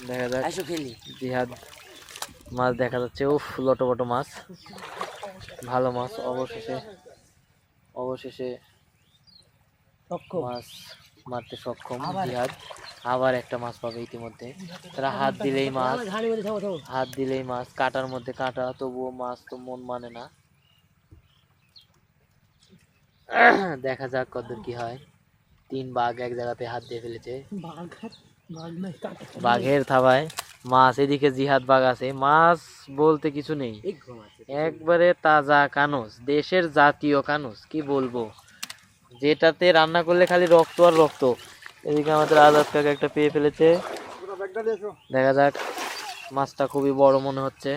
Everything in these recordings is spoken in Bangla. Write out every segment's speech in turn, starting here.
দেখা যাক জিহাদ মাছ দেখা যাচ্ছে। উফ, লটবট মাছ, ভালো মাছ। অবশেষে মাছ মারতে সক্ষম জিহাদ। আবার একটা মাছ পাবে ইতিমধ্যে। তারা হাত দিলেই মাছ, কাটার মধ্যে কাটা, তবুও মাছ তো মন মানে না। দেখা যাক কতদূর কি হয়। 3 বাঘ এক জায়গাতে হাত দিয়ে ফেলেছে। বাঘের থাবায় মাছ। এদিকে জিহাদ বাঘ আছে। মাছ বলতে কিছু নেই, একবারে তাজা কানস, দেশের জাতীয় কানস। কি বলবো, যেটাতে রান্না করলে খালি রক্ত আর রক্ত। এদিকে আমাদের আজাদ কাকা একটা পেয়ে ফেলেছে। দেখা যাক, মাছটা খুবই বড় মনে হচ্ছে।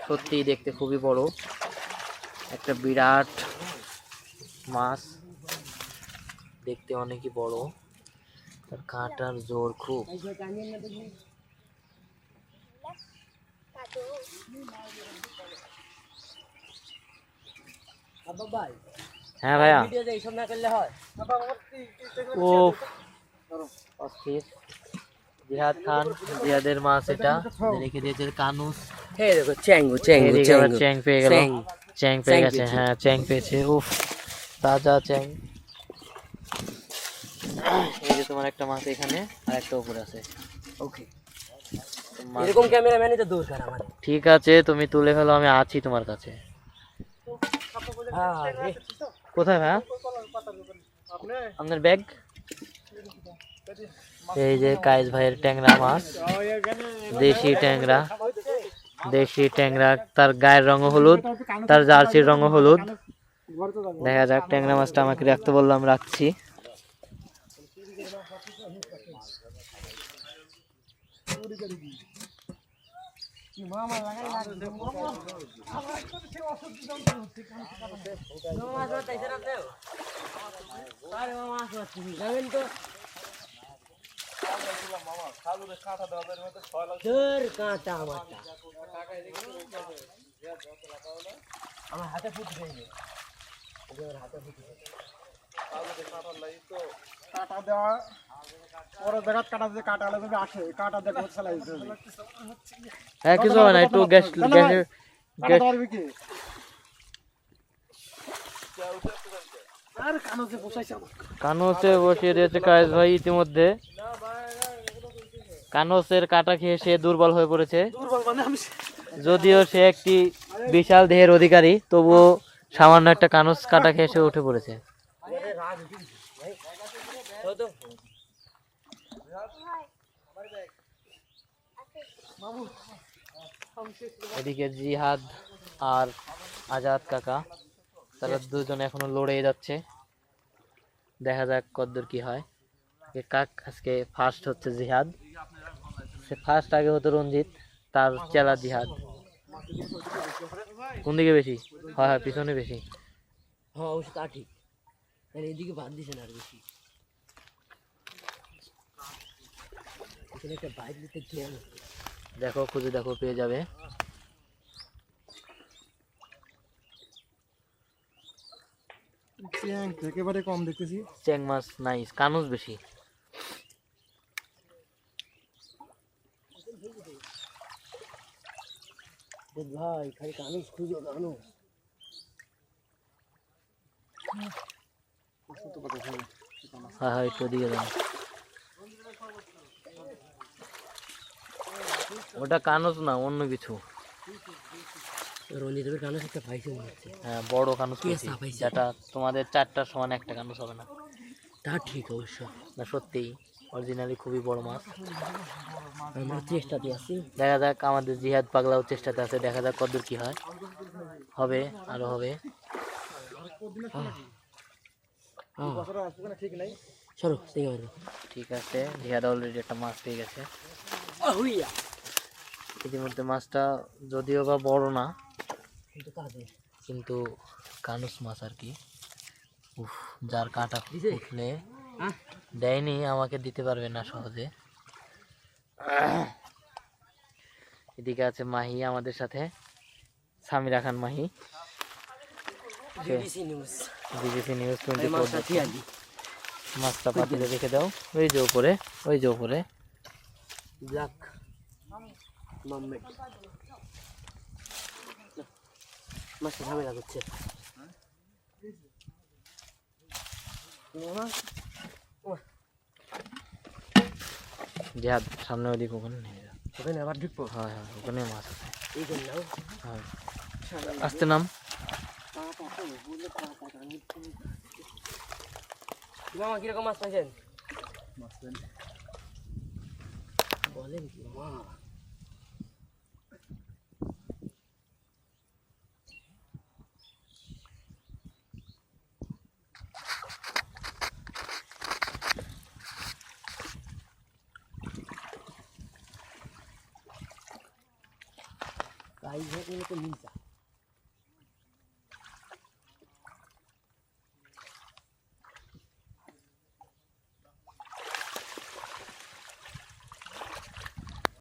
সত্যিই দেখতে খুবই বড়, একটা বিরাট মাছ, দেখতে অনেকই বড়। তার কাঁটার জোর খুব। হ্যাঁ ভাইয়া, ও অস্থির। জিহাদ খান, জিহাদের মাছ এটা, রেখে দিয়েছে কানুস। চ্যাং পেয়ে গেল, চ্যাং পেয়ে গেছে। হ্যাঁ, চ্যাং পেয়েছে। উফ, তাজা চ্যাং। এই যে তোমার একটা মাছ এখানে, আর একটা উপরে আছে। ওকে, এরকম ক্যামেরাম্যানই তো দরকার আমার। ঠিক আছে, তুমি তুলে ফেলো, আমি আছি তোমার কাছে। কোথায় ভাইয়া আপনার ব্যাগ? এই যে কায়েস ভাইয়ের ট্যাংরা মাছ, দেশি ট্যাংরা। তার গায়ের রঙ হলুদ, তার জার্সির রঙ হলুদ। দেখা যাক, ট্যাংরা মাছটা আমাকে রাখতে বললাম, রাখছি। আমার হাতে ফুট গেছে, কাটা দেওয়া পরে জায়গা কাটা দিয়ে কাটা হলে যদি আসে কাটা দিয়ে ঘর চালাই দিতে হবে। হ্যাঁ, কিছু হয় না, একটু গ্যাস কি আর কানসে বসিয়ে দিয়েছে কায়েস ভাই ইতিমধ্যে। কানসের কাটা খেয়ে সে দুর্বল হয়ে পড়েছে। যদিও সে একটি বিশাল দেহের অধিকারী, তবুও সামান্য একটা কানস কাটা খেয়ে সে উঠে পড়েছে। এদিকে জিহাদ আর আজাদ কাকা, তারা দুজন এখনো লড়ে যাচ্ছে। দেখা যাক কতদূর কি হয়। আজকে ফার্স্ট হচ্ছে জিহাদ, সে ফার্স্ট। আগে হতো রঞ্জিত, তার চেলা জিহাদ। কোন দিকে বেশি? হয় হয়, পিছনে বেশি। হ্যাঁ, অবশ্য তা ঠিক, এদিকে বাদ দিছে না আর বেশি। দেখো, খুঁজে দেখো, পেয়ে যাবে। একেবারে কম দেখতেছি, চ্যাং মাছ নাই, কানুস বেশি। ভাই খালি কানুস খুঁজো, কানুস। হ্যাঁ হ্যাঁ, একটু দিকে যান। ওটা কানুস না, অন্য কিছু। হ্যাঁ, বড় কানুস, যেটা তোমাদের 4টার সমান একটা কানুস হবে না। তা ঠিক অবশ্য না, সত্যিই অরিজিনালি খুবই বড় মাছ। আমরা চেষ্টাতে আছি, দেখা যাক। আমাদের জিহাদ পাগলাও চেষ্টাতে আছে, দেখা যাক কতদূর কি হয়। হবে, আরো হবে। ঠিক আছে, জিহাদ অলরেডি একটা মাছ পেয়ে গেছে ইতিমধ্যে। মাছটা যদিও বা বড় না, কিন্তু কানুস মাছ আর কি। উফ, যার কাঁটা উঠলে দেয়নি, আমাকে দিতে পারবে না সহজে। এদিকে আছে মাহি আমাদের সাথে, সামিরা খান মাহি, বিবিসি নিউজ 24। মাছটা পাতিলে রেখে দাও। ওই যে উপরে, ওই যে উপরে। ব্ল্যাক মাম্মেট মাছটা ঝামেলা করছে। জিহাদ সামনে ওদিকে ওখানে নিয়ে যা। ওখানে আবার ঢুকবো? হ্যাঁ হ্যাঁ, ওখানে মাছ আছে। এই জন্য হ্যাঁ, আস্তে নাম। মামা কিরকম মাছ পাইছেন? বলেন কি মামা? Aí já tem que